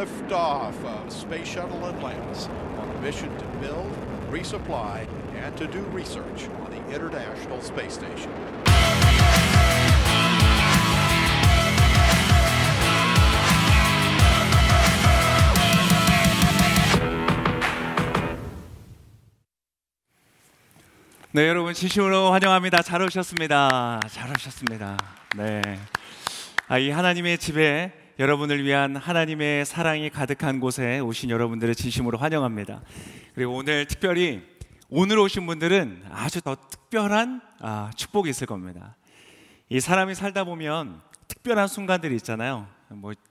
liftoff of Space Shuttle Atlantis on a mission to build, resupply, and to do research on the International Space Station. 네, 여러분 진심으로 환영합니다. 잘 오셨습니다. 잘 오셨습니다. 네, 이 하나님의 집에 여러분을 위한 하나님의 사랑이 가득한 곳에 오신 여러분들을 진심으로 환영합니다. 그리고 오늘 특별히 오늘 오신 분들은 아주 더 특별한 축복이 있을 겁니다. 이 사람이 살다 보면 특별한 순간들이 있잖아요.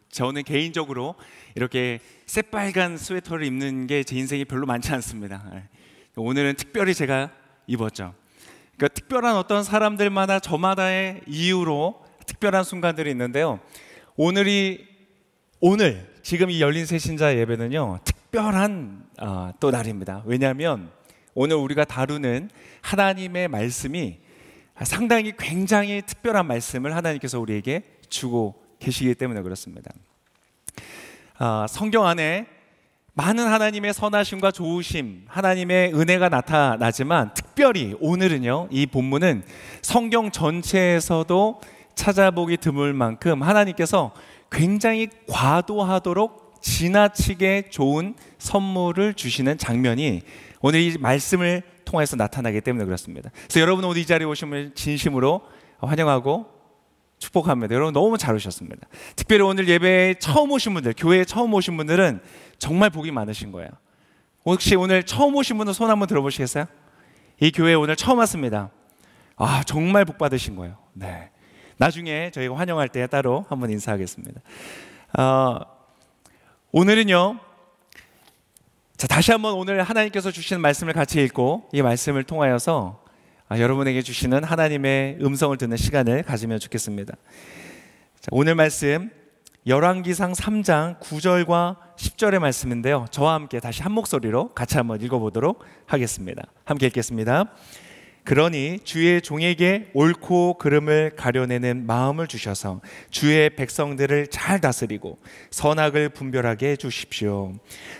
저는 개인적으로 이렇게 새빨간 스웨터를 입는 게 제 인생이 별로 많지 않습니다. 오늘은 특별히 제가 입었죠. 그러니까 특별한 어떤 사람들마다 저마다의 이유로 특별한 순간들이 있는데요. 오늘 지금 이 열린 새신자 예배는요, 특별한 또 날입니다. 왜냐하면 오늘 우리가 다루는 하나님의 말씀이 상당히 굉장히 특별한 말씀을 하나님께서 우리에게 주고 계시기 때문에 그렇습니다. 성경 안에 많은 하나님의 선하심과 좋으심, 하나님의 은혜가 나타나지만 특별히 오늘은요, 이 본문은 성경 전체에서도 찾아보기 드물 만큼 하나님께서 굉장히 과도하도록 지나치게 좋은 선물을 주시는 장면이 오늘 이 말씀을 통해서 나타나기 때문에 그렇습니다. 그래서 여러분 오늘 이 자리에 오시면 진심으로 환영하고 축복합니다. 여러분 너무 잘 오셨습니다. 특별히 오늘 예배에 처음 오신 분들, 교회에 처음 오신 분들은 정말 복이 많으신 거예요. 혹시 오늘 처음 오신 분들 손 한번 들어보시겠어요? 이 교회에 오늘 처음 왔습니다. 정말 복 받으신 거예요. 네. 나중에 저희가 환영할 때 따로 한번 인사하겠습니다. 오늘은요, 다시 한번 오늘 하나님께서 주시는 말씀을 같이 읽고 이 말씀을 통하여서 여러분에게 주시는 하나님의 음성을 듣는 시간을 가지면 좋겠습니다. 오늘 말씀 열왕기상 3장 9절과 10절의 말씀인데요, 저와 함께 다시 한 목소리로 같이 한번 읽어보도록 하겠습니다. 함께 읽겠습니다. 그러니 주의 종에게 옳고 그름을 가려내는 마음을 주셔서 주의 백성들을 잘 다스리고 선악을 분별하게 해주십시오.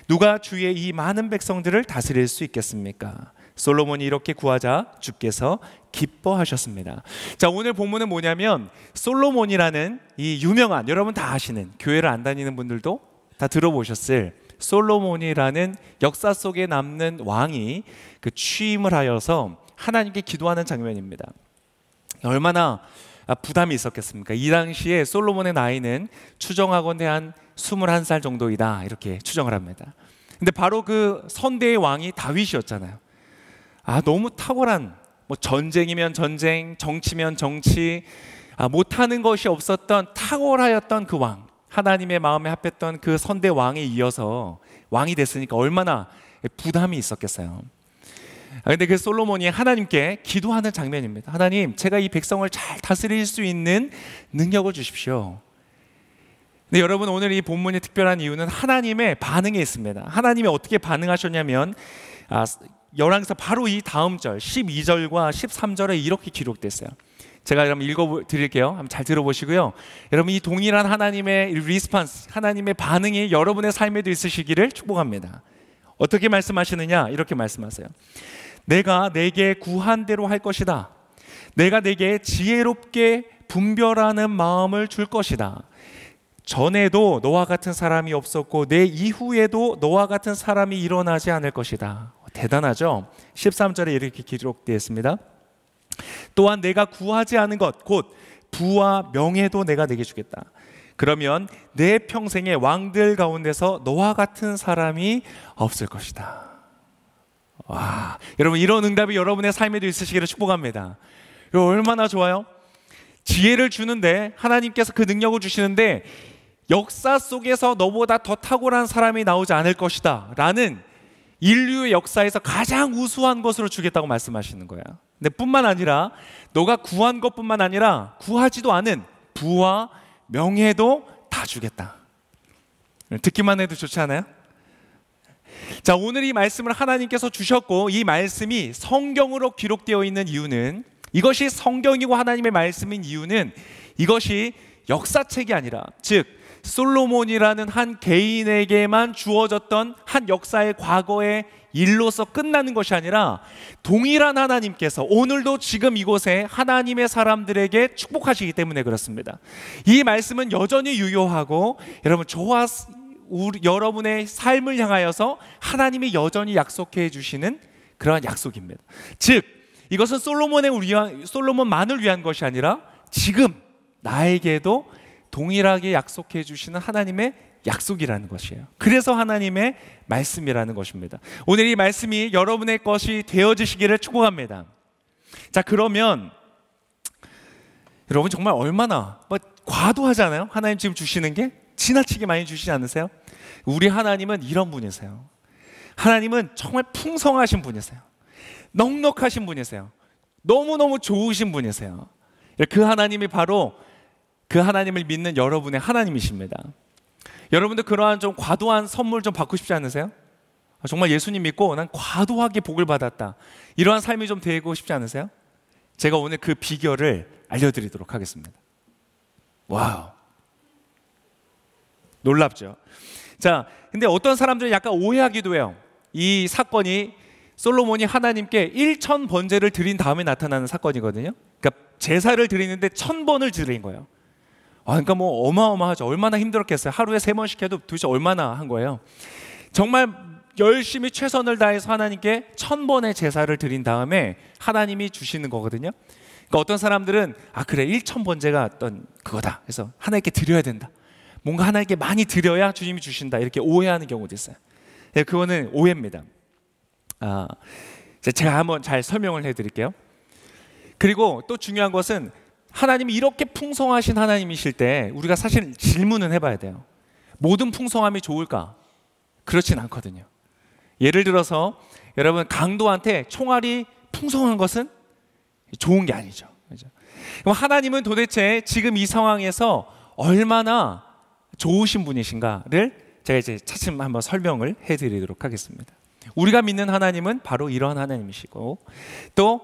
누가 주의 이 많은 백성들을 다스릴 수 있겠습니까? 솔로몬이 이렇게 구하자 주께서 기뻐하셨습니다. 자, 오늘 본문은 뭐냐면 솔로몬이라는 이 유명한, 여러분 다 아시는, 교회를 안 다니는 분들도 다 들어보셨을 솔로몬이라는 역사 속에 남는 왕이 그 취임을 하여서 하나님께 기도하는 장면입니다. 얼마나 부담이 있었겠습니까? 이 당시에 솔로몬의 나이는 추정하건대 한 21살 정도이다, 이렇게 추정을 합니다. 근데 바로 그 선대의 왕이 다윗이었잖아요. 너무 탁월한, 전쟁이면 전쟁, 정치면 정치, 못하는 것이 없었던 탁월하였던 그 왕, 하나님의 마음에 합했던 그 선대 왕에 이어서 왕이 됐으니까 얼마나 부담이 있었겠어요. 근데 그 솔로몬이 하나님께 기도하는 장면입니다. 하나님, 제가 이 백성을 잘 다스릴 수 있는 능력을 주십시오. 근데 여러분, 오늘 이 본문의 특별한 이유는 하나님의 반응에 있습니다. 하나님이 어떻게 반응하셨냐면 열왕기서 바로 이 다음 절 12절과 13절에 이렇게 기록됐어요. 제가 여러분 읽어드릴게요. 한번 잘 들어보시고요. 여러분, 이 동일한 하나님의 리스폰스, 하나님의 반응이 여러분의 삶에도 있으시기를 축복합니다. 어떻게 말씀하시느냐? 이렇게 말씀하세요. 내가 내게 구한 대로 할 것이다. 내가 내게 지혜롭게 분별하는 마음을 줄 것이다. 전에도 너와 같은 사람이 없었고 내 이후에도 너와 같은 사람이 일어나지 않을 것이다. 대단하죠? 13절에 이렇게 기록되어 있습니다. 또한 내가 구하지 않은 것, 곧 부와 명예도 내가 내게 주겠다. 그러면 내 평생의 왕들 가운데서 너와 같은 사람이 없을 것이다. 와, 여러분, 이런 응답이 여러분의 삶에도 있으시기를 축복합니다. 얼마나 좋아요? 지혜를 주는데, 하나님께서 그 능력을 주시는데 역사 속에서 너보다 더 탁월한 사람이 나오지 않을 것이다 라는 인류의 역사에서 가장 우수한 것으로 주겠다고 말씀하시는 거예요. 근데 뿐만 아니라 너가 구한 것뿐만 아니라 구하지도 않은 부와 명예도 다 주겠다. 듣기만 해도 좋지 않아요? 자, 오늘 이 말씀을 하나님께서 주셨고 이 말씀이 성경으로 기록되어 있는 이유는, 이것이 성경이고 하나님의 말씀인 이유는 이것이 역사책이 아니라, 즉 솔로몬이라는 한 개인에게만 주어졌던 한 역사의 과거의 일로서 끝나는 것이 아니라 동일한 하나님께서 오늘도 지금 이곳에 하나님의 사람들에게 축복하시기 때문에 그렇습니다. 이 말씀은 여전히 유효하고 여러분 저와 여러분의 삶을 향하여서 하나님이 여전히 약속해 주시는 그러한 약속입니다. 즉 이것은 솔로몬만을 위한 것이 아니라 지금 나에게도 동일하게 약속해 주시는 하나님의 약속이라는 것이에요. 그래서 하나님의 말씀이라는 것입니다. 오늘 이 말씀이 여러분의 것이 되어지시기를 축복합니다. 자, 그러면 여러분 정말 얼마나 과도하잖아요. 하나님 지금 주시는 게 지나치게 많이 주시지 않으세요? 우리 하나님은 이런 분이세요. 하나님은 정말 풍성하신 분이세요. 넉넉하신 분이세요. 너무너무 좋으신 분이세요. 그 하나님이 바로 그 하나님을 믿는 여러분의 하나님이십니다. 여러분도 그러한 좀 과도한 선물 좀 받고 싶지 않으세요? 정말 예수님 믿고 난 과도하게 복을 받았다, 이러한 삶이 좀 되고 싶지 않으세요? 제가 오늘 그 비결을 알려드리도록 하겠습니다. 와우, 놀랍죠? 자, 근데 어떤 사람들은 약간 오해하기도 해요. 이 사건이 솔로몬이 하나님께 1000번제를 드린 다음에 나타나는 사건이거든요. 그러니까 제사를 드리는데 1000번을 드린 거예요. 그러니까 뭐 어마어마하죠. 얼마나 힘들었겠어요. 하루에 3번씩 해도 도대체 얼마나 한 거예요. 정말 열심히 최선을 다해서 하나님께 1000번의 제사를 드린 다음에 하나님이 주시는 거거든요. 그러니까 어떤 사람들은 그래 1000번제가 어떤 그거다, 그래서 하나님께 드려야 된다, 뭔가 하나님께 많이 드려야 주님이 주신다, 이렇게 오해하는 경우도 있어요. 그거는 오해입니다. 제가 한번 잘 설명을 해드릴게요. 그리고 또 중요한 것은 하나님이 이렇게 풍성하신 하나님이실 때 우리가 사실 질문은 해봐야 돼요. 모든 풍성함이 좋을까? 그렇진 않거든요. 예를 들어서 여러분 강도한테 총알이 풍성한 것은 좋은 게 아니죠. 그럼 하나님은 도대체 지금 이 상황에서 얼마나 좋으신 분이신가를 제가 이제 차츰 한번 설명을 해드리도록 하겠습니다. 우리가 믿는 하나님은 바로 이러한 하나님이시고, 또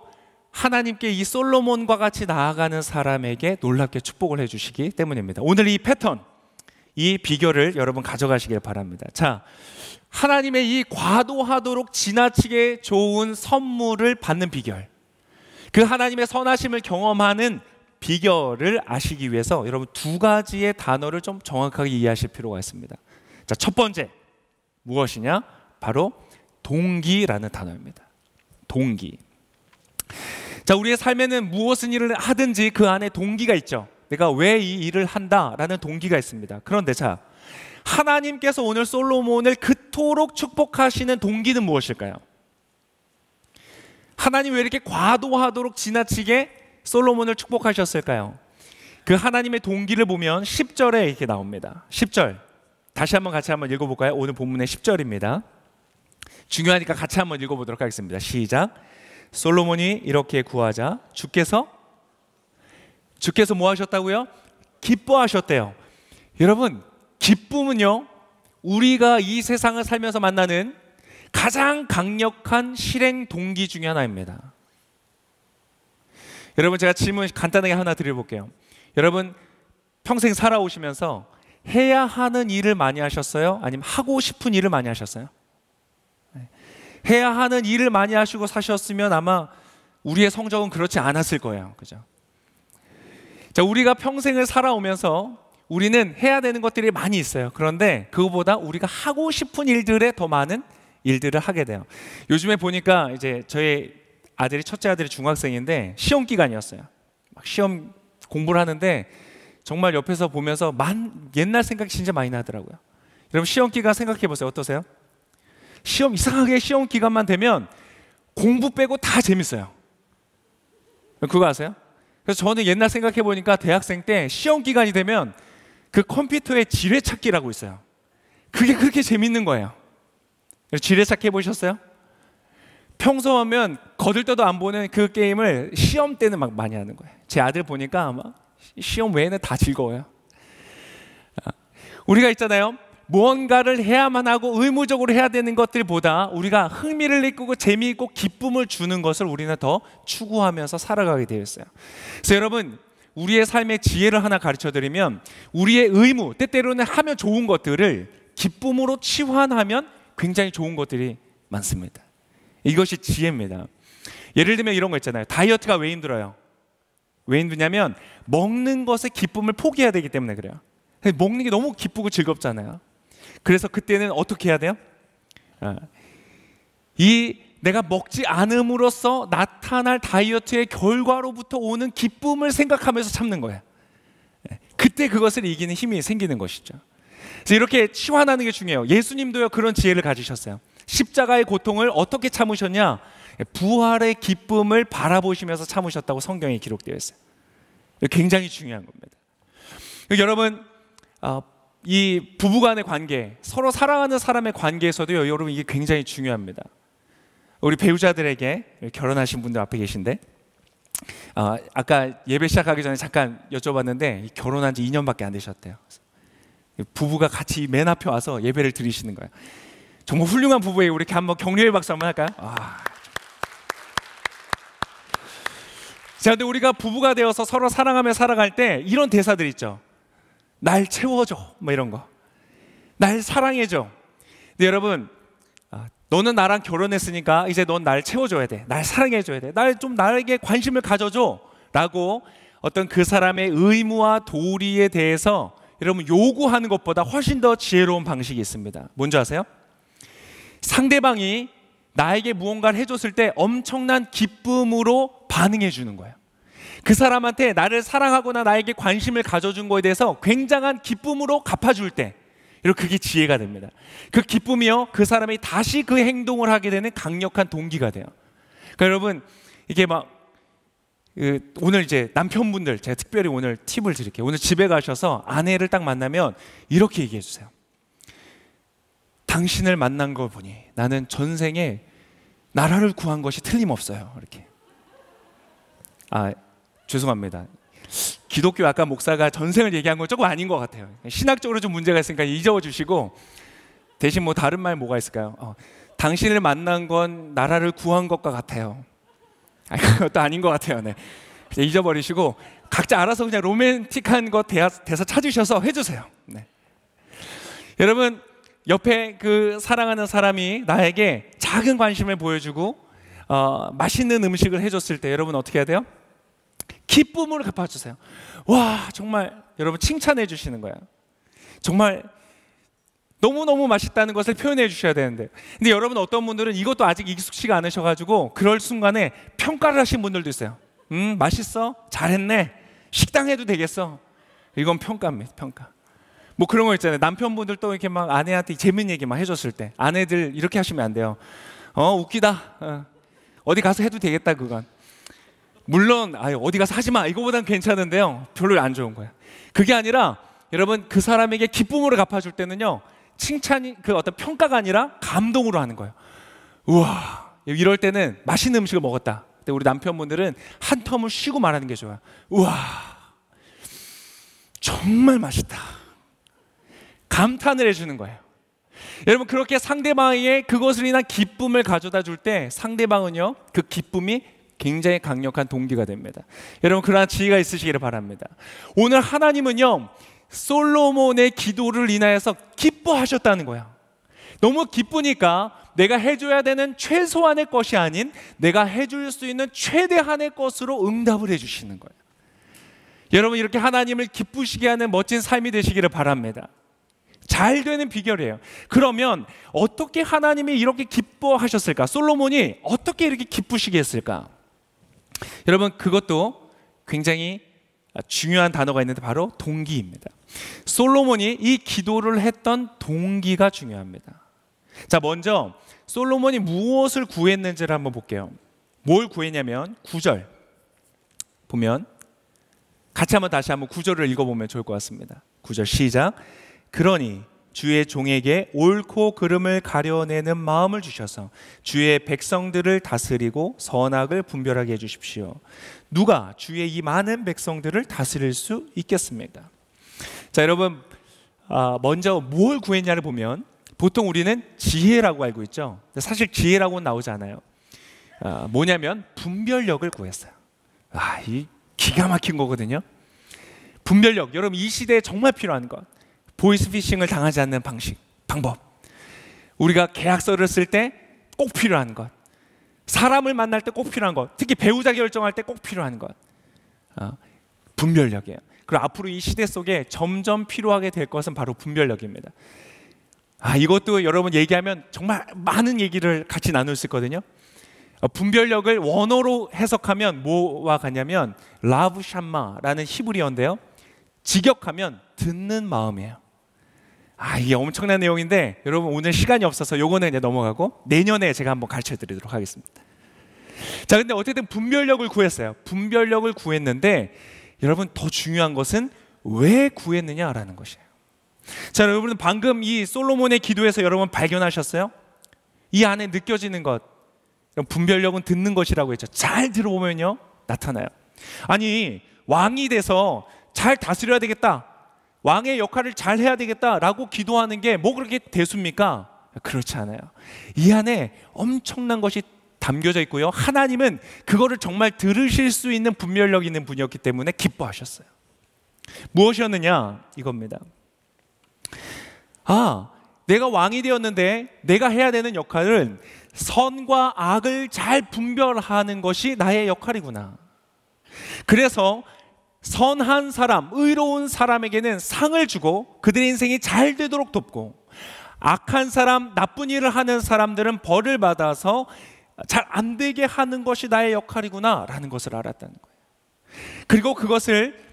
하나님께 이 솔로몬과 같이 나아가는 사람에게 놀랍게 축복을 해주시기 때문입니다. 오늘 이 패턴, 이 비결을 여러분 가져가시길 바랍니다. 자, 하나님의 이 과도하도록 지나치게 좋은 선물을 받는 비결, 그 하나님의 선하심을 경험하는 비결을 아시기 위해서 여러분 2가지의 단어를 좀 정확하게 이해하실 필요가 있습니다. 자, 첫 번째 무엇이냐? 바로 동기라는 단어입니다. 동기. 자, 우리의 삶에는 무엇을 일을 하든지 그 안에 동기가 있죠. 내가 왜 이 일을 한다라는 동기가 있습니다. 그런데 자, 하나님께서 오늘 솔로몬을 그토록 축복하시는 동기는 무엇일까요? 하나님 왜 이렇게 과도하도록 지나치게 솔로몬을 축복하셨을까요? 그 하나님의 동기를 보면 10절에 이렇게 나옵니다. 10절 다시 한번 같이 한번 읽어볼까요? 오늘 본문의 10절입니다. 중요하니까 같이 한번 읽어보도록 하겠습니다. 시작. 솔로몬이 이렇게 구하자 주께서 뭐 하셨다고요? 기뻐하셨대요. 여러분, 기쁨은요, 우리가 이 세상을 살면서 만나는 가장 강력한 실행 동기 중에 하나입니다. 여러분, 제가 질문 간단하게 하나 드려볼게요. 여러분, 평생 살아오시면서 해야 하는 일을 많이 하셨어요? 아니면 하고 싶은 일을 많이 하셨어요? 해야 하는 일을 많이 하시고 사셨으면 아마 우리의 성적은 그렇지 않았을 거예요. 그죠? 자, 우리가 평생을 살아오면서 우리는 해야 되는 것들이 많이 있어요. 그런데 그거보다 우리가 하고 싶은 일들에 더 많은 일들을 하게 돼요. 요즘에 보니까 이제 저희 아들이, 첫째 아들이 중학생인데 시험 기간이었어요. 막 시험 공부를 하는데 정말 옆에서 보면서 옛날 생각이 진짜 많이 나더라고요. 여러분, 시험 기간 생각해 보세요. 어떠세요? 이상하게 시험 기간만 되면 공부 빼고 다 재밌어요. 그거 아세요? 그래서 저는 옛날 생각해 보니까 대학생 때 시험 기간이 되면 그 컴퓨터에 지뢰찾기라고 있어요. 그게 그렇게 재밌는 거예요. 지뢰찾기 해보셨어요? 평소 하면 거들떠도 안 보는 그 게임을 시험 때는 막 많이 하는 거예요. 제 아들 보니까 아마 시험 외에는 다 즐거워요. 우리가 있잖아요, 무언가를 해야만 하고 의무적으로 해야 되는 것들보다 우리가 흥미를 느끼고 재미있고 기쁨을 주는 것을 우리는 더 추구하면서 살아가게 되어 있어요. 그래서 여러분, 우리의 삶의 지혜를 하나 가르쳐드리면 우리의 의무, 때때로는 하면 좋은 것들을 기쁨으로 치환하면 굉장히 좋은 것들이 많습니다. 이것이 지혜입니다. 예를 들면 이런 거 있잖아요. 다이어트가 왜 힘들어요? 왜 힘드냐면 먹는 것의 기쁨을 포기해야 되기 때문에 그래요. 먹는 게 너무 기쁘고 즐겁잖아요. 그래서 그때는 어떻게 해야 돼요? 내가 먹지 않음으로써 나타날 다이어트의 결과로부터 오는 기쁨을 생각하면서 참는 거예요. 그때 그것을 이기는 힘이 생기는 것이죠. 그래서 이렇게 치환하는 게 중요해요. 예수님도요 그런 지혜를 가지셨어요. 십자가의 고통을 어떻게 참으셨냐? 부활의 기쁨을 바라보시면서 참으셨다고 성경에 기록되어 있어요. 굉장히 중요한 겁니다. 여러분, 이 부부간의 관계, 서로 사랑하는 사람의 관계에서도요, 여러분 이게 굉장히 중요합니다. 우리 배우자들에게, 결혼하신 분들 앞에 계신데, 아까 예배 시작하기 전에 잠깐 여쭤봤는데 결혼한 지 2년밖에 안 되셨대요. 부부가 같이 맨 앞에 와서 예배를 드리시는 거예요. 정말 훌륭한 부부예요. 우리 이렇게 한번 격려의 박수 한번 할까요? 자, 근데 우리가 부부가 되어서 서로 사랑하며 살아갈 때 이런 대사들 있죠. 날 채워줘, 뭐 이런 거. 날 사랑해줘. 근데 여러분, 너는 나랑 결혼했으니까 이제 넌 날 채워줘야 돼. 날 사랑해줘야 돼. 나에게 관심을 가져줘. 라고 어떤 그 사람의 의무와 도리에 대해서 여러분 요구하는 것보다 훨씬 더 지혜로운 방식이 있습니다. 뭔지 아세요? 상대방이 나에게 무언가를 해줬을 때 엄청난 기쁨으로 반응해 주는 거예요. 그 사람한테 나를 사랑하거나 나에게 관심을 가져준 거에 대해서 굉장한 기쁨으로 갚아줄 때, 여러분 그게 지혜가 됩니다. 그 기쁨이요, 그 사람이 다시 그 행동을 하게 되는 강력한 동기가 돼요. 그러니까 여러분 이게 오늘 이제 남편분들 제가 특별히 오늘 팁을 드릴게요. 오늘 집에 가셔서 아내를 딱 만나면 이렇게 얘기해 주세요. 당신을 만난 걸 보니 나는 전생에 나라를 구한 것이 틀림없어요. 이렇게. 죄송합니다. 기독교 아까 목사가 전생을 얘기한 건 조금 아닌 것 같아요. 신학적으로 좀 문제가 있으니까 잊어주시고 대신 다른 말 뭐가 있을까요? 당신을 만난 건 나라를 구한 것과 같아요. 그것도 아닌 것 같아요. 네. 그냥 잊어버리시고 각자 알아서 그냥 로맨틱한 거 대사 찾으셔서 해주세요. 네. 여러분, 옆에 그 사랑하는 사람이 나에게 작은 관심을 보여주고 맛있는 음식을 해줬을 때 여러분 어떻게 해야 돼요? 기쁨으로 갚아주세요. 와, 정말 여러분 칭찬해 주시는 거예요. 정말 너무너무 맛있다는 것을 표현해 주셔야 되는데, 근데 여러분 어떤 분들은 이것도 아직 익숙치가 않으셔가지고 그럴 순간에 평가를 하신 분들도 있어요. 맛있어? 잘했네? 식당 해도 되겠어? 이건 평가입니다. 평가. 그런 거 있잖아요. 남편분들 또 이렇게 막 아내한테 재밌는 얘기 막 해줬을 때 아내들 이렇게 하시면 안 돼요. 웃기다. 어디 가서 해도 되겠다 그건. 물론 어디 가서 하지 마 이거보단 괜찮은데요, 별로 안 좋은 거예요. 그게 아니라 여러분 그 사람에게 기쁨으로 갚아줄 때는요, 칭찬이 그 어떤 평가가 아니라 감동으로 하는 거예요. 우와, 이럴 때는 맛있는 음식을 먹었다. 근데 우리 남편분들은 한 텀을 쉬고 말하는 게 좋아요. 우와, 정말 맛있다. 감탄을 해주는 거예요. 여러분 그렇게 상대방에게 그것을 인한 기쁨을 가져다 줄 때 상대방은요 그 기쁨이 굉장히 강력한 동기가 됩니다. 여러분 그러한 지혜가 있으시기를 바랍니다. 오늘 하나님은요 솔로몬의 기도를 인하여서 기뻐하셨다는 거야. 너무 기쁘니까 내가 해줘야 되는 최소한의 것이 아닌 내가 해줄 수 있는 최대한의 것으로 응답을 해주시는 거예요. 여러분 이렇게 하나님을 기쁘시게 하는 멋진 삶이 되시기를 바랍니다. 잘 되는 비결이에요. 그러면 어떻게 하나님이 이렇게 기뻐하셨을까? 솔로몬이 어떻게 이렇게 기쁘시게 했을까? 여러분 그것도 굉장히 중요한 단어가 있는데 바로 동기입니다. 솔로몬이 이 기도를 했던 동기가 중요합니다. 자, 먼저 솔로몬이 무엇을 구했는지를 한번 볼게요. 뭘 구했냐면 9절 보면 같이 다시 한번 9절을 읽어보면 좋을 것 같습니다. 9절 시작. 그러니 주의 종에게 옳고 그름을 가려내는 마음을 주셔서 주의 백성들을 다스리고 선악을 분별하게 해주십시오. 누가 주의 이 많은 백성들을 다스릴 수 있겠습니까? 자, 여러분 먼저 뭘 구했냐를 보면 보통 우리는 지혜라고 알고 있죠. 사실 지혜라고는 나오지 않아요. 뭐냐면 분별력을 구했어요. 이 기가 막힌 거거든요. 분별력, 여러분 이 시대에 정말 필요한 것. 보이스피싱을 당하지 않는 방법. 우리가 계약서를 쓸 때 꼭 필요한 것. 사람을 만날 때 꼭 필요한 것. 특히 배우자 결정할 때 꼭 필요한 것. 분별력이에요. 그리고 앞으로 이 시대 속에 점점 필요하게 될 것은 바로 분별력입니다. 이것도 여러분 얘기하면 정말 많은 얘기를 같이 나눌 수 있거든요. 분별력을 원어로 해석하면 뭐와 같냐면 라브 샴마라는 히브리어인데요, 직역하면 듣는 마음이에요. 이게 엄청난 내용인데 여러분 오늘 시간이 없어서 요거는 이제 넘어가고 내년에 제가 한번 가르쳐 드리도록 하겠습니다. 자, 근데 어쨌든 분별력을 구했어요. 분별력을 구했는데 여러분 더 중요한 것은 왜 구했느냐라는 것이에요. 자, 여러분 방금 이 솔로몬의 기도에서 여러분 발견하셨어요? 이 안에 느껴지는 것, 분별력은 듣는 것이라고 했죠. 잘 들어보면요 나타나요. 아니, 왕이 돼서 잘 다스려야 되겠다, 왕의 역할을 잘 해야 되겠다라고 기도하는 게 뭐 그렇게 대수입니까? 그렇지 않아요. 이 안에 엄청난 것이 담겨져 있고요, 하나님은 그거를 정말 들으실 수 있는 분별력 있는 분이었기 때문에 기뻐하셨어요. 무엇이었느냐? 이겁니다. 내가 왕이 되었는데 내가 해야 되는 역할은 선과 악을 잘 분별하는 것이 나의 역할이구나. 그래서 선한 사람, 의로운 사람에게는 상을 주고 그들의 인생이 잘 되도록 돕고, 악한 사람, 나쁜 일을 하는 사람들은 벌을 받아서 잘 안 되게 하는 것이 나의 역할이구나 라는 것을 알았다는 거예요. 그리고 그것을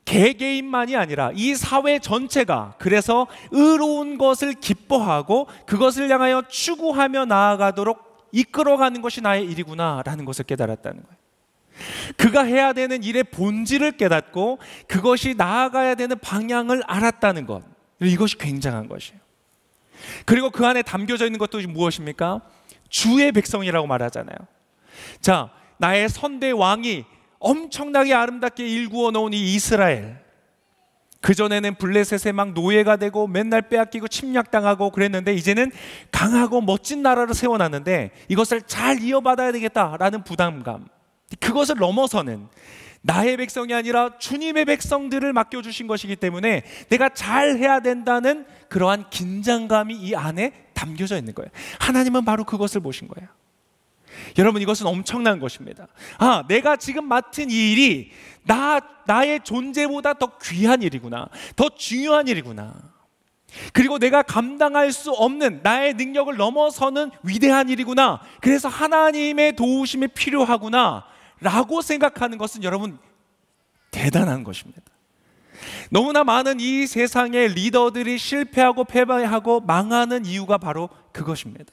개개인만이 아니라 이 사회 전체가 그래서 의로운 것을 기뻐하고 그것을 향하여 추구하며 나아가도록 이끌어가는 것이 나의 일이구나 라는 것을 깨달았다는 거예요. 그가 해야 되는 일의 본질을 깨닫고 그것이 나아가야 되는 방향을 알았다는 것, 이것이 굉장한 것이에요. 그리고 그 안에 담겨져 있는 것도 무엇입니까? 주의 백성이라고 말하잖아요. 자, 나의 선대 왕이 엄청나게 아름답게 일구어 놓은 이 이스라엘, 그전에는 블레셋의 막 노예가 되고 맨날 빼앗기고 침략당하고 그랬는데 이제는 강하고 멋진 나라를 세워놨는데 이것을 잘 이어받아야 되겠다라는 부담감, 그것을 넘어서는 나의 백성이 아니라 주님의 백성들을 맡겨주신 것이기 때문에 내가 잘해야 된다는 그러한 긴장감이 이 안에 담겨져 있는 거예요. 하나님은 바로 그것을 보신 거예요. 여러분, 이것은 엄청난 것입니다. 내가 지금 맡은 이 일이 나의 존재보다 더 귀한 일이구나, 더 중요한 일이구나, 그리고 내가 감당할 수 없는 나의 능력을 넘어서는 위대한 일이구나, 그래서 하나님의 도우심이 필요하구나 라고 생각하는 것은 여러분 대단한 것입니다. 너무나 많은 이 세상의 리더들이 실패하고 패배하고 망하는 이유가 바로 그것입니다.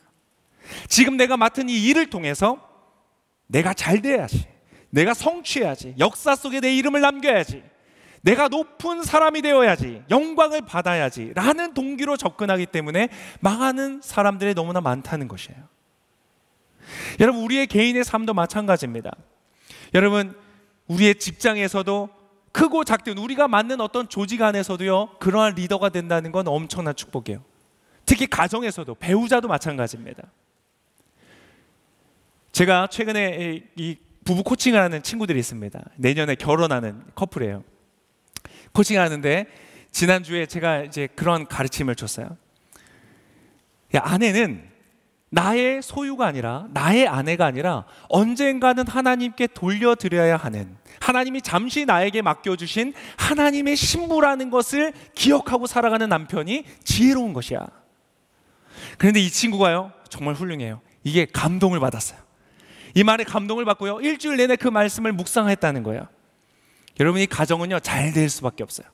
지금 내가 맡은 이 일을 통해서 내가 잘 돼야지, 내가 성취해야지, 역사 속에 내 이름을 남겨야지, 내가 높은 사람이 되어야지, 영광을 받아야지 라는 동기로 접근하기 때문에 망하는 사람들이 너무나 많다는 것이에요. 여러분, 우리의 개인의 삶도 마찬가지입니다. 여러분, 우리의 직장에서도 크고 작든 우리가 맡는 어떤 조직 안에서도요, 그러한 리더가 된다는 건 엄청난 축복이에요. 특히 가정에서도, 배우자도 마찬가지입니다. 제가 최근에 이 부부 코칭을 하는 친구들이 있습니다. 내년에 결혼하는 커플이에요. 코칭하는데 지난주에 제가 이제 그런 가르침을 줬어요. 아내는 나의 소유가 아니라, 나의 아내가 아니라 언젠가는 하나님께 돌려드려야 하는, 하나님이 잠시 나에게 맡겨주신 하나님의 신부라는 것을 기억하고 살아가는 남편이 지혜로운 것이야. 그런데 이 친구가요, 정말 훌륭해요. 이게 감동을 받았어요. 이 말에 감동을 받고요, 일주일 내내 그 말씀을 묵상했다는 거예요. 여러분, 이 가정은요 잘 될 수밖에 없어요.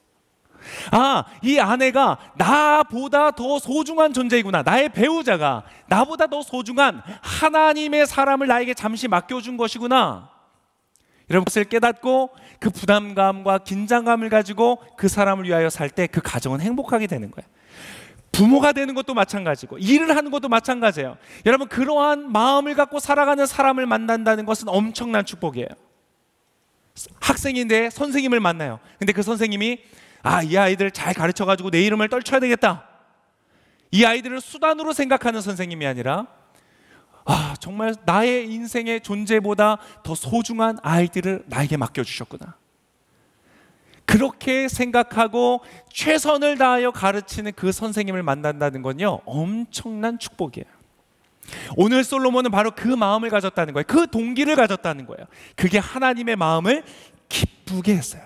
이 아내가 나보다 더 소중한 존재이구나, 나의 배우자가 나보다 더 소중한 하나님의 사람을 나에게 잠시 맡겨준 것이구나, 여러분, 그것을 깨닫고 그 부담감과 긴장감을 가지고 그 사람을 위하여 살 때 그 가정은 행복하게 되는 거예요. 부모가 되는 것도 마찬가지고 일을 하는 것도 마찬가지예요. 여러분, 그러한 마음을 갖고 살아가는 사람을 만난다는 것은 엄청난 축복이에요. 학생인데 선생님을 만나요. 근데 그 선생님이 이 아이들 잘 가르쳐가지고 내 이름을 떨쳐야 되겠다, 이 아이들을 수단으로 생각하는 선생님이 아니라 정말 나의 인생의 존재보다 더 소중한 아이들을 나에게 맡겨주셨구나. 그렇게 생각하고 최선을 다하여 가르치는 그 선생님을 만난다는 건요, 엄청난 축복이에요. 오늘 솔로몬은 바로 그 마음을 가졌다는 거예요. 그 동기를 가졌다는 거예요. 그게 하나님의 마음을 기쁘게 했어요.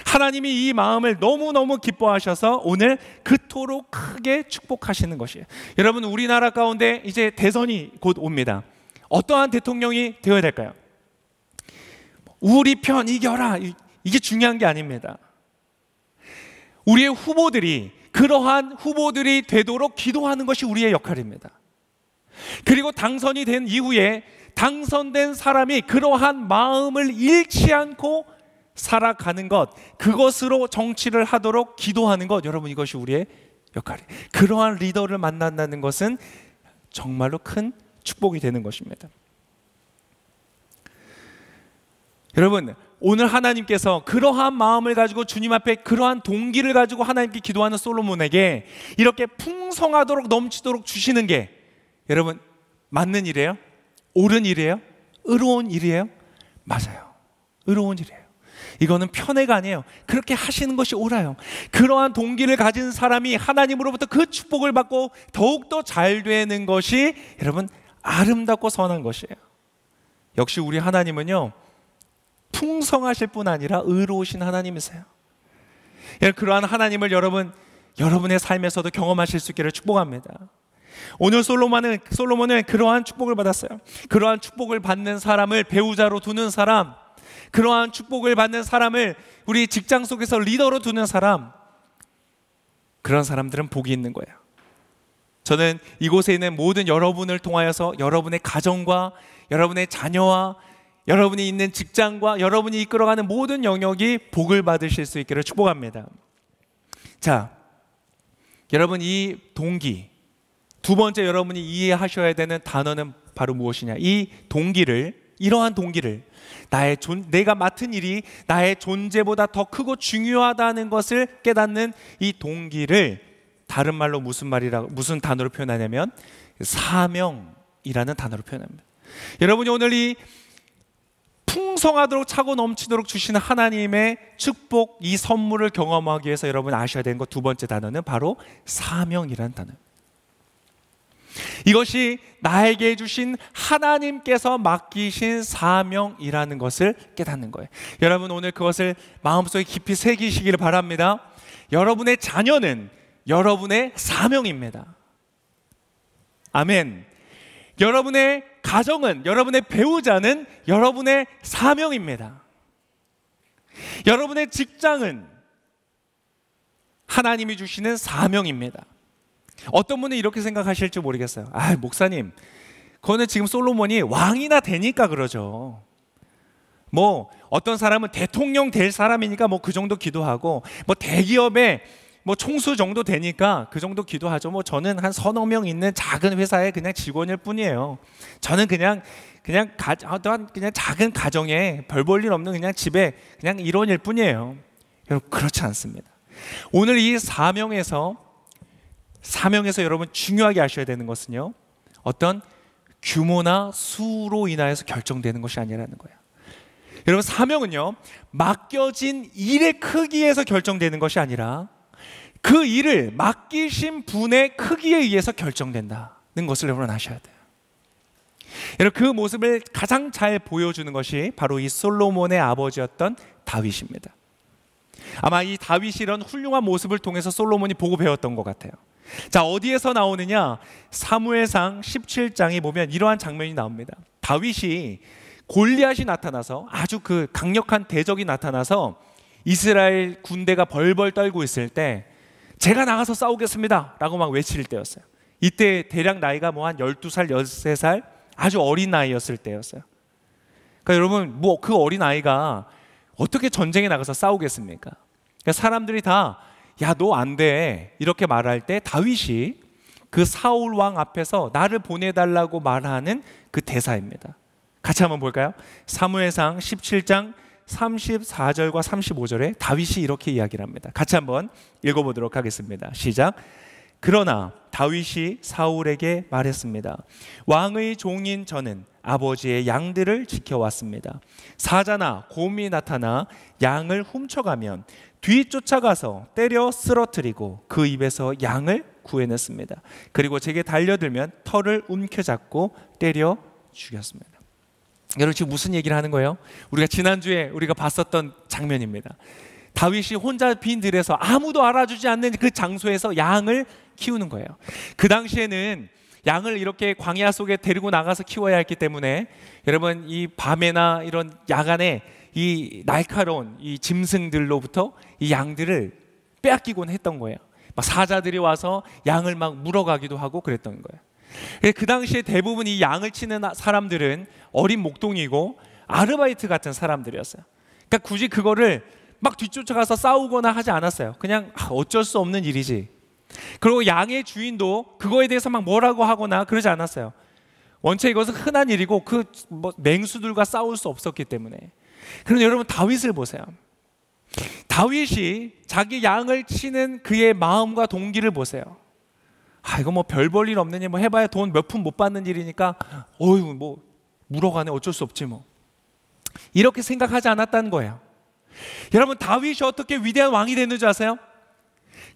하나님이 이 마음을 너무너무 기뻐하셔서 오늘 그토록 크게 축복하시는 것이에요. 여러분, 우리나라 가운데 이제 대선이 곧 옵니다. 어떠한 대통령이 되어야 될까요? 우리 편 이겨라, 이게 중요한 게 아닙니다. 우리의 후보들이, 그러한 후보들이 되도록 기도하는 것이 우리의 역할입니다. 그리고 당선이 된 이후에 당선된 사람이 그러한 마음을 잃지 않고 살아가는 것, 그것으로 정치를 하도록 기도하는 것, 여러분, 이것이 우리의 역할이에요. 그러한 리더를 만난다는 것은 정말로 큰 축복이 되는 것입니다. 여러분, 오늘 하나님께서 그러한 마음을 가지고 주님 앞에 그러한 동기를 가지고 하나님께 기도하는 솔로몬에게 이렇게 풍성하도록 넘치도록 주시는 게, 여러분, 맞는 일이에요? 옳은 일이에요? 의로운 일이에요? 맞아요. 의로운 일이에요. 이거는 편애가 아니에요. 그렇게 하시는 것이 옳아요. 그러한 동기를 가진 사람이 하나님으로부터 그 축복을 받고 더욱더 잘 되는 것이, 여러분, 아름답고 선한 것이에요. 역시 우리 하나님은요, 풍성하실 뿐 아니라 의로우신 하나님이세요. 그러한 하나님을 여러분의 삶에서도 경험하실 수 있기를 축복합니다. 오늘 솔로몬은 그러한 축복을 받았어요. 그러한 축복을 받는 사람을 배우자로 두는 사람, 그러한 축복을 받는 사람을 우리 직장 속에서 리더로 두는 사람, 그런 사람들은 복이 있는 거예요. 저는 이곳에 있는 모든 여러분을 통하여서 여러분의 가정과 여러분의 자녀와 여러분이 있는 직장과 여러분이 이끌어가는 모든 영역이 복을 받으실 수 있기를 축복합니다. 자, 여러분, 이 동기, 두 번째 여러분이 이해하셔야 되는 단어는 바로 무엇이냐? 이 동기를, 이러한 동기를, 내가 맡은 일이 나의 존재보다 더 크고 중요하다는 것을 깨닫는 이 동기를 다른 말로 무슨 단어로 표현하냐면 사명이라는 단어로 표현합니다. 여러분이 오늘 이 풍성하도록 차고 넘치도록 주시는 하나님의 축복, 이 선물을 경험하기 위해서 여러분 아셔야 되는 것, 두 번째 단어는 바로 사명이라는 단어입니다. 이것이 나에게 주신 하나님께서 맡기신 사명이라는 것을 깨닫는 거예요. 여러분, 오늘 그것을 마음속에 깊이 새기시기를 바랍니다. 여러분의 자녀는 여러분의 사명입니다. 아멘. 여러분의 가정은, 여러분의 배우자는 여러분의 사명입니다. 여러분의 직장은 하나님이 주시는 사명입니다. 어떤 분은 이렇게 생각하실지 모르겠어요. 아, 목사님, 그거는 지금 솔로몬이 왕이나 되니까 그러죠. 뭐 어떤 사람은 대통령 될 사람이니까 뭐 그 정도 기도하고, 뭐 대기업의 뭐 총수 정도 되니까 그 정도 기도하죠. 뭐 저는 한 서너 명 있는 작은 회사의 그냥 직원일 뿐이에요. 저는 그냥 작은 가정에 별 볼 일 없는 그냥 집에 그냥 일원일 뿐이에요. 여러분, 그렇지 않습니다. 오늘 이 사명에서 여러분 중요하게 아셔야 되는 것은요, 어떤 규모나 수로 인하여서 결정되는 것이 아니라는 거예요. 여러분, 사명은요, 맡겨진 일의 크기에서 결정되는 것이 아니라 그 일을 맡기신 분의 크기에 의해서 결정된다는 것을 여러분 아셔야 돼요. 여러분, 그 모습을 가장 잘 보여주는 것이 바로 이 솔로몬의 아버지였던 다윗입니다. 아마 이 다윗이 이런 훌륭한 모습을 통해서 솔로몬이 보고 배웠던 것 같아요. 자, 어디에서 나오느냐? 사무엘상 17장에 보면 이러한 장면이 나옵니다. 다윗이 골리앗이 나타나서, 아주 그 강력한 대적이 나타나서 이스라엘 군대가 벌벌 떨고 있을 때 제가 나가서 싸우겠습니다 라고 막 외칠 때였어요. 이때 대략 나이가 뭐 한 12살, 13살, 아주 어린 나이였을 때였어요. 그러니까 여러분, 뭐 그 어린 아이가 어떻게 전쟁에 나가서 싸우겠습니까? 그러니까 사람들이 다 야, 너 안 돼 이렇게 말할 때 다윗이 그 사울 왕 앞에서 나를 보내달라고 말하는 그 대사입니다. 같이 한번 볼까요? 사무엘상 17장 34절과 35절에 다윗이 이렇게 이야기를 합니다. 같이 한번 읽어보도록 하겠습니다. 시작. 그러나 다윗이 사울에게 말했습니다. 왕의 종인 저는 아버지의 양들을 지켜왔습니다. 사자나 곰이 나타나 양을 훔쳐가면 뒤쫓아가서 때려 쓰러뜨리고 그 입에서 양을 구해냈습니다. 그리고 제게 달려들면 털을 움켜잡고 때려 죽였습니다. 여러분 지금 무슨 얘기를 하는 거예요? 우리가 지난주에 우리가 봤었던 장면입니다. 다윗이 혼자 빈 들에서 아무도 알아주지 않는 그 장소에서 양을 키우는 거예요. 그 당시에는 양을 이렇게 광야 속에 데리고 나가서 키워야 했기 때문에 여러분 이 밤에나 이런 야간에 이 날카로운 이 짐승들로부터 이 양들을 빼앗기곤 했던 거예요. 막 사자들이 와서 양을 막 물어가기도 하고 그랬던 거예요. 그 당시에 대부분 이 양을 치는 사람들은 어린 목동이고 아르바이트 같은 사람들이었어요. 그러니까 굳이 그거를 막 뒤쫓아가서 싸우거나 하지 않았어요. 그냥 어쩔 수 없는 일이지. 그리고 양의 주인도 그거에 대해서 막 뭐라고 하거나 그러지 않았어요. 원체 이것은 흔한 일이고 그 맹수들과 싸울 수 없었기 때문에. 그런데 여러분 다윗을 보세요. 다윗이 자기 양을 치는 그의 마음과 동기를 보세요. 이거 뭐 별 볼 일 없느니 뭐 해봐야 돈 몇 푼 못 받는 일이니까 어휴 뭐 물어가네 어쩔 수 없지 뭐 이렇게 생각하지 않았다는 거예요. 여러분 다윗이 어떻게 위대한 왕이 됐는 줄 아세요?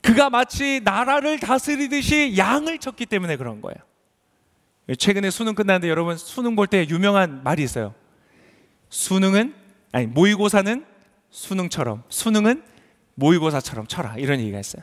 그가 마치 나라를 다스리듯이 양을 쳤기 때문에 그런 거예요. 최근에 수능 끝났는데 여러분 수능 볼 때 유명한 말이 있어요. 모의고사는 수능처럼, 수능은 모의고사처럼 쳐라, 이런 얘기가 있어요.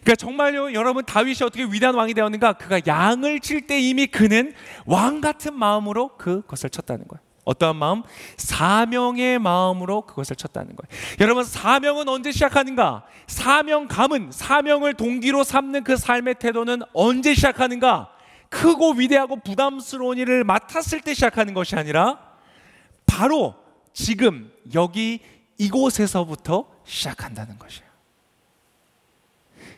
그러니까 정말요 여러분 다윗이 어떻게 위대한 왕이 되었는가? 그가 양을 칠 때 이미 그는 왕 같은 마음으로 그것을 쳤다는 거예요. 어떠한 마음? 사명의 마음으로 그것을 쳤다는 거예요. 여러분 사명은 언제 시작하는가? 사명감은, 사명을 동기로 삼는 그 삶의 태도는 언제 시작하는가? 크고 위대하고 부담스러운 일을 맡았을 때 시작하는 것이 아니라 바로 지금 여기 이곳에서부터 시작한다는 것이에요.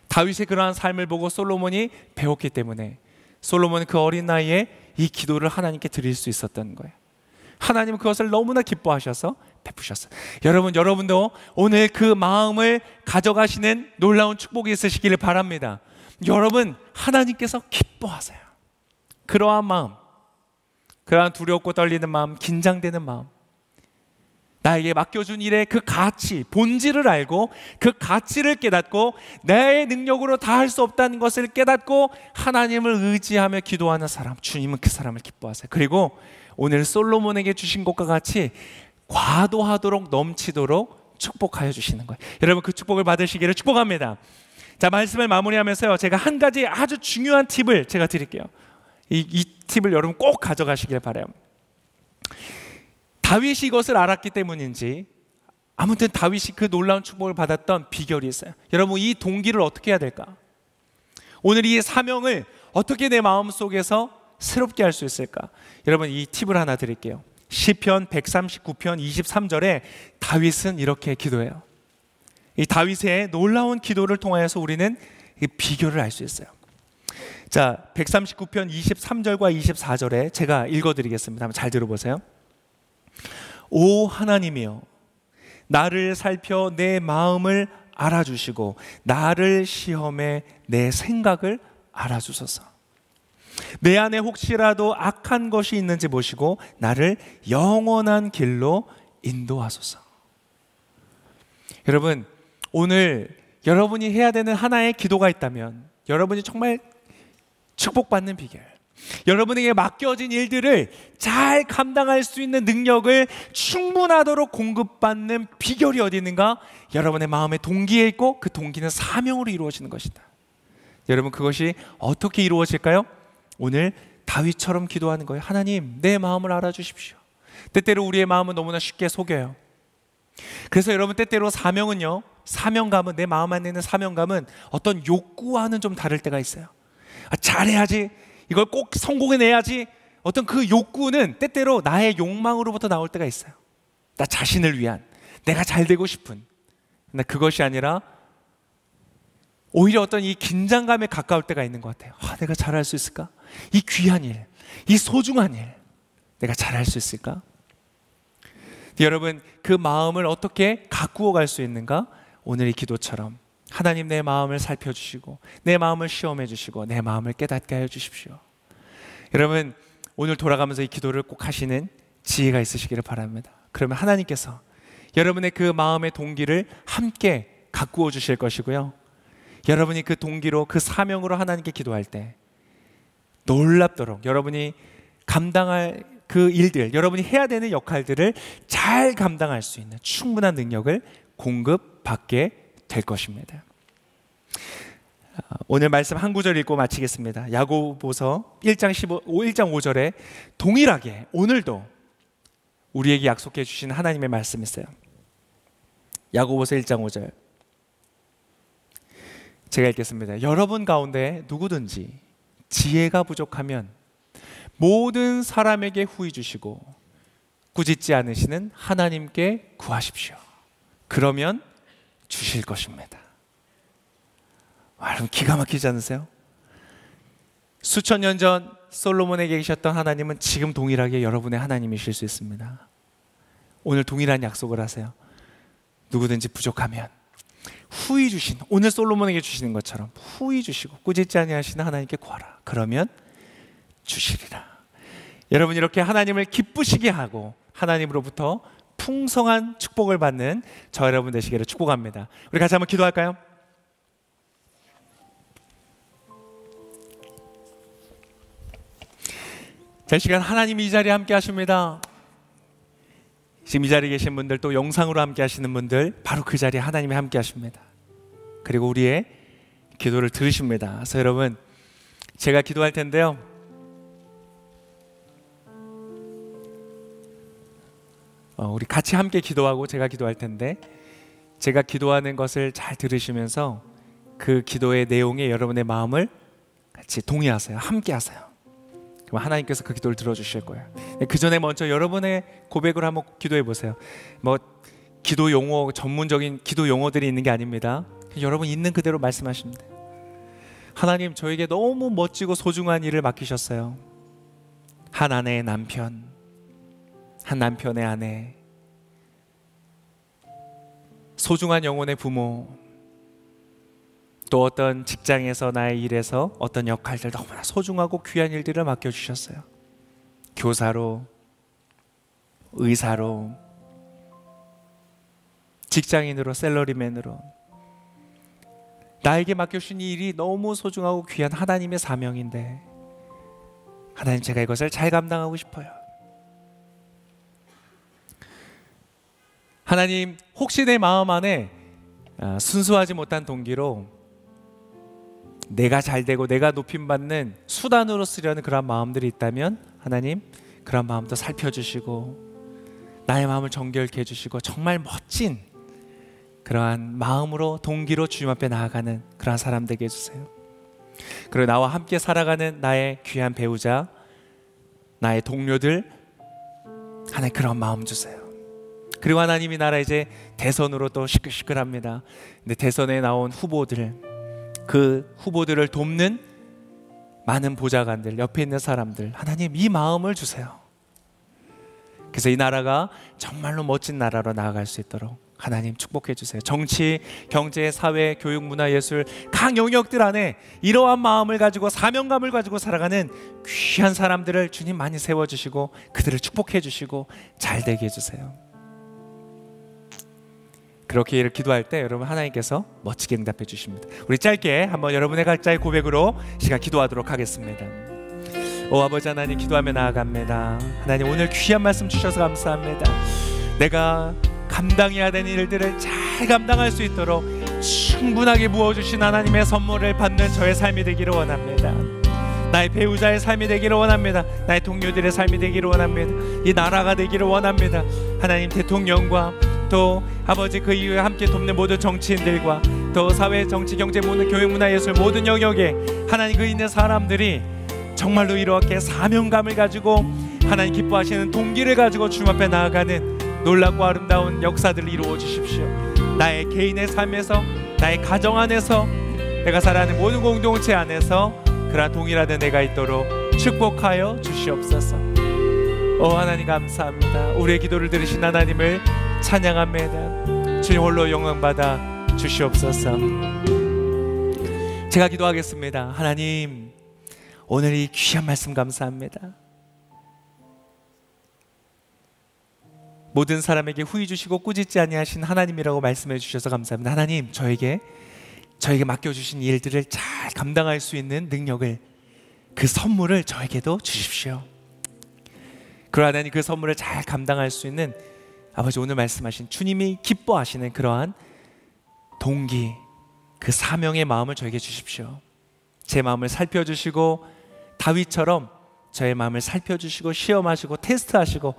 다윗의 그러한 삶을 보고 솔로몬이 배웠기 때문에 솔로몬은 그 어린 나이에 이 기도를 하나님께 드릴 수 있었던 거예요. 하나님은 그것을 너무나 기뻐하셔서 베푸셨어요. 여러분도 오늘 그 마음을 가져가시는 놀라운 축복이 있으시기를 바랍니다. 여러분 하나님께서 기뻐하세요. 그러한 마음, 그러한 두렵고 떨리는 마음, 긴장되는 마음, 나에게 맡겨준 일의 그 가치, 본질을 알고 그 가치를 깨닫고 내 능력으로 다 할 수 없다는 것을 깨닫고 하나님을 의지하며 기도하는 사람, 주님은 그 사람을 기뻐하세요. 그리고 오늘 솔로몬에게 주신 것과 같이 과도하도록 넘치도록 축복하여 주시는 거예요. 여러분 그 축복을 받으시기를 축복합니다. 자, 말씀을 마무리하면서요 제가 한 가지 아주 중요한 팁을 제가 드릴게요. 이 팁을 여러분 꼭 가져가시길 바라요. 다윗이 이것을 알았기 때문인지 아무튼 다윗이 그 놀라운 축복을 받았던 비결이 있어요. 여러분 이 동기를 어떻게 해야 될까? 오늘 이 사명을 어떻게 내 마음속에서 새롭게 할 수 있을까? 여러분 이 팁을 하나 드릴게요. 시편 139편 23절에 다윗은 이렇게 기도해요. 이 다윗의 놀라운 기도를 통하여서 우리는 이 비결을 알 수 있어요. 자, 139편 23절과 24절에 제가 읽어드리겠습니다. 한번 잘 들어보세요. 오 하나님이여, 나를 살펴 내 마음을 알아주시고 나를 시험해 내 생각을 알아주소서. 내 안에 혹시라도 악한 것이 있는지 보시고 나를 영원한 길로 인도하소서. 여러분 오늘 여러분이 해야 되는 하나의 기도가 있다면 여러분이 정말 축복받는 비결, 여러분에게 맡겨진 일들을 잘 감당할 수 있는 능력을 충분하도록 공급받는 비결이 어디 있는가? 여러분의 마음의 동기에 있고 그 동기는 사명으로 이루어지는 것이다. 여러분 그것이 어떻게 이루어질까요? 오늘 다윗처럼 기도하는 거예요. 하나님 내 마음을 알아주십시오. 때때로 우리의 마음은 너무나 쉽게 속여요. 그래서 여러분 때때로 사명은요, 사명감은, 내 마음 안에 있는 사명감은 어떤 욕구와는 좀 다를 때가 있어요. 잘해야지, 이걸 꼭 성공해내야지. 어떤 그 욕구는 때때로 나의 욕망으로부터 나올 때가 있어요. 나 자신을 위한, 내가 잘 되고 싶은. 근데 그것이 아니라 오히려 어떤 이 긴장감에 가까울 때가 있는 것 같아요. 내가 잘할 수 있을까? 이 귀한 일, 이 소중한 일 내가 잘할 수 있을까? 여러분 그 마음을 어떻게 가꾸어 갈 수 있는가? 오늘 이 기도처럼 하나님 내 마음을 살펴주시고 내 마음을 시험해 주시고 내 마음을 깨닫게 하여 주십시오. 여러분 오늘 돌아가면서 이 기도를 꼭 하시는 지혜가 있으시기를 바랍니다. 그러면 하나님께서 여러분의 그 마음의 동기를 함께 가꾸어 주실 것이고요, 여러분이 그 동기로 그 사명으로 하나님께 기도할 때 놀랍도록 여러분이 감당할 그 일들, 여러분이 해야 되는 역할들을 잘 감당할 수 있는 충분한 능력을 공급받게 될 것입니다. 오늘 말씀 한 구절 읽고 마치겠습니다. 야고보서 1장 5절에 동일하게 오늘도 우리에게 약속해 주신 하나님의 말씀이 있어요. 야고보서 1장 5절 제가 읽겠습니다. 여러분 가운데 누구든지 지혜가 부족하면 모든 사람에게 후히 주시고 꾸짖지 않으시는 하나님께 구하십시오. 그러면 주실 것입니다. 여러분 기가 막히지 않으세요? 수천 년 전 솔로몬에게 계셨던 하나님은 지금 동일하게 여러분의 하나님이실 수 있습니다. 오늘 동일한 약속을 하세요. 누구든지 부족하면 후히 주신, 오늘 솔로몬에게 주시는 것처럼 후히 주시고 꾸짖지 아니하시는 하나님께 구하라. 그러면 주시리라. 여러분 이렇게 하나님을 기쁘시게 하고 하나님으로부터 풍성한 축복을 받는 저 여러분 되시기를 축복합니다. 우리 같이 한번 기도할까요? 자, 이 시간 하나님이 이 자리에 함께 하십니다. 지금 이 자리에 계신 분들, 또 영상으로 함께 하시는 분들, 바로 그 자리에 하나님이 함께 하십니다. 그리고 우리의 기도를 들으십니다. 그래서 여러분 제가 기도할 텐데요, 우리 같이 함께 기도하고 제가 기도할 텐데, 제가 기도하는 것을 잘 들으시면서 그 기도의 내용에 여러분의 마음을 같이 동의하세요. 함께 하세요. 그럼 하나님께서 그 기도를 들어주실 거예요. 그 전에 먼저 여러분의 고백을 한번 기도해 보세요. 뭐 기도 용어, 전문적인 기도 용어들이 있는 게 아닙니다. 여러분 있는 그대로 말씀하십니다. 하나님, 저에게 너무 멋지고 소중한 일을 맡기셨어요. 한 아내의 남편, 한 남편의 아내, 소중한 영혼의 부모, 또 어떤 직장에서 나의 일에서 어떤 역할들, 너무나 소중하고 귀한 일들을 맡겨주셨어요. 교사로, 의사로, 직장인으로, 샐러리맨으로 나에게 맡겨주신 이 일이 너무 소중하고 귀한 하나님의 사명인데, 하나님, 제가 이것을 잘 감당하고 싶어요. 하나님, 혹시 내 마음 안에 순수하지 못한 동기로 내가 잘되고 내가 높임받는 수단으로 쓰려는 그런 마음들이 있다면, 하나님, 그런 마음도 살펴주시고 나의 마음을 정결케 해주시고 정말 멋진 그러한 마음으로, 동기로 주님 앞에 나아가는 그러한 사람 되게 해주세요. 그리고 나와 함께 살아가는 나의 귀한 배우자, 나의 동료들, 하나님 그런 마음 주세요. 그리고 하나님이 나라 이제 대선으로 또 시끌시끌합니다. 근데 대선에 나온 후보들, 그 후보들을 돕는 많은 보좌관들, 옆에 있는 사람들, 하나님 이 마음을 주세요. 그래서 이 나라가 정말로 멋진 나라로 나아갈 수 있도록 하나님 축복해 주세요. 정치, 경제, 사회, 교육, 문화, 예술 각 영역들 안에 이러한 마음을 가지고 사명감을 가지고 살아가는 귀한 사람들을 주님 많이 세워주시고 그들을 축복해 주시고 잘되게 해주세요. 그렇게 이를 기도할 때 여러분 하나님께서 멋지게 응답해 주십니다. 우리 짧게 한번 여러분의 각자의 고백으로 시간 기도하도록 하겠습니다. 오 아버지 하나님, 기도하며 나아갑니다. 하나님, 오늘 귀한 말씀 주셔서 감사합니다. 내가 감당해야 되는 일들을 잘 감당할 수 있도록 충분하게 부어주신 하나님의 선물을 받는 저의 삶이 되기를 원합니다. 나의 배우자의 삶이 되기를 원합니다. 나의 동료들의 삶이 되기를 원합니다. 이 나라가 되기를 원합니다. 하나님, 대통령과 또 아버지 그 이후에 함께 돕는 모든 정치인들과 또 사회, 정치, 경제, 모든 교육, 문화, 예술 모든 영역에 하나님 그 있는 사람들이 정말로 이렇게 사명감을 가지고 하나님 기뻐하시는 동기를 가지고 주님 앞에 나아가는 놀랍고 아름다운 역사들을 이루어 주십시오. 나의 개인의 삶에서, 나의 가정 안에서, 내가 살아가는 모든 공동체 안에서 그러한 동일한 은혜가 있도록 축복하여 주시옵소서. 오 하나님, 감사합니다. 우리의 기도를 들으신 하나님을 찬양합니다. 주님 홀로 영광받아 주시옵소서. 제가 기도하겠습니다. 하나님, 오늘 이 귀한 말씀 감사합니다. 모든 사람에게 후히 주시고 꾸짖지 아니하신 하나님이라고 말씀해 주셔서 감사합니다. 하나님, 저에게 맡겨주신 일들을 잘 감당할 수 있는 능력을, 그 선물을 저에게도 주십시오. 그러나 하나님, 그 선물을 잘 감당할 수 있는 아버지, 오늘 말씀하신 주님이 기뻐하시는 그러한 동기, 그 사명의 마음을 저에게 주십시오. 제 마음을 살펴주시고 다윗처럼 저의 마음을 살펴주시고 시험하시고 테스트하시고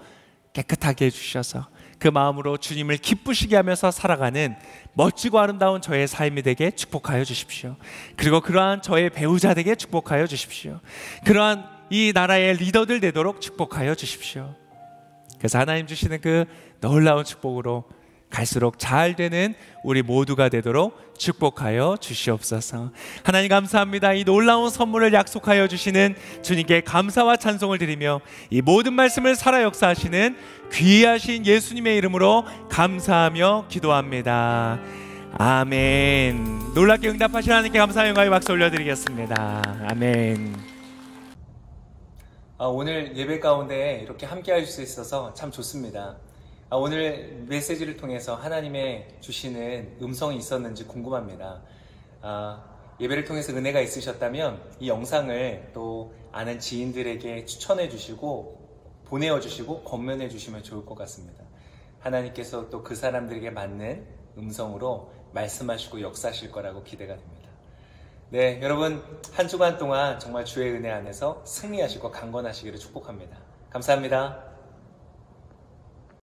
깨끗하게 해주셔서 그 마음으로 주님을 기쁘시게 하면서 살아가는 멋지고 아름다운 저의 삶이 되게 축복하여 주십시오. 그리고 그러한 저의 배우자 되게 축복하여 주십시오. 그러한 이 나라의 리더들 되도록 축복하여 주십시오. 그래서 하나님 주시는 그 놀라운 축복으로 갈수록 잘 되는 우리 모두가 되도록 축복하여 주시옵소서. 하나님 감사합니다. 이 놀라운 선물을 약속하여 주시는 주님께 감사와 찬송을 드리며 이 모든 말씀을 살아 역사하시는 귀하신 예수님의 이름으로 감사하며 기도합니다. 아멘. 놀랍게 응답하신 하나님께 감사와 영광의 박수 올려드리겠습니다. 아멘. 오늘 예배 가운데 이렇게 함께 할 수 있어서 참 좋습니다. 오늘 메시지를 통해서 하나님의 주시는 음성이 있었는지 궁금합니다. 예배를 통해서 은혜가 있으셨다면 이 영상을 또 아는 지인들에게 추천해 주시고 보내어 주시고 권면해 주시면 좋을 것 같습니다. 하나님께서 또 그 사람들에게 맞는 음성으로 말씀하시고 역사하실 거라고 기대가 됩니다. 네, 여러분 한 주간 동안 정말 주의 은혜 안에서 승리하시고 강건하시기를 축복합니다. 감사합니다.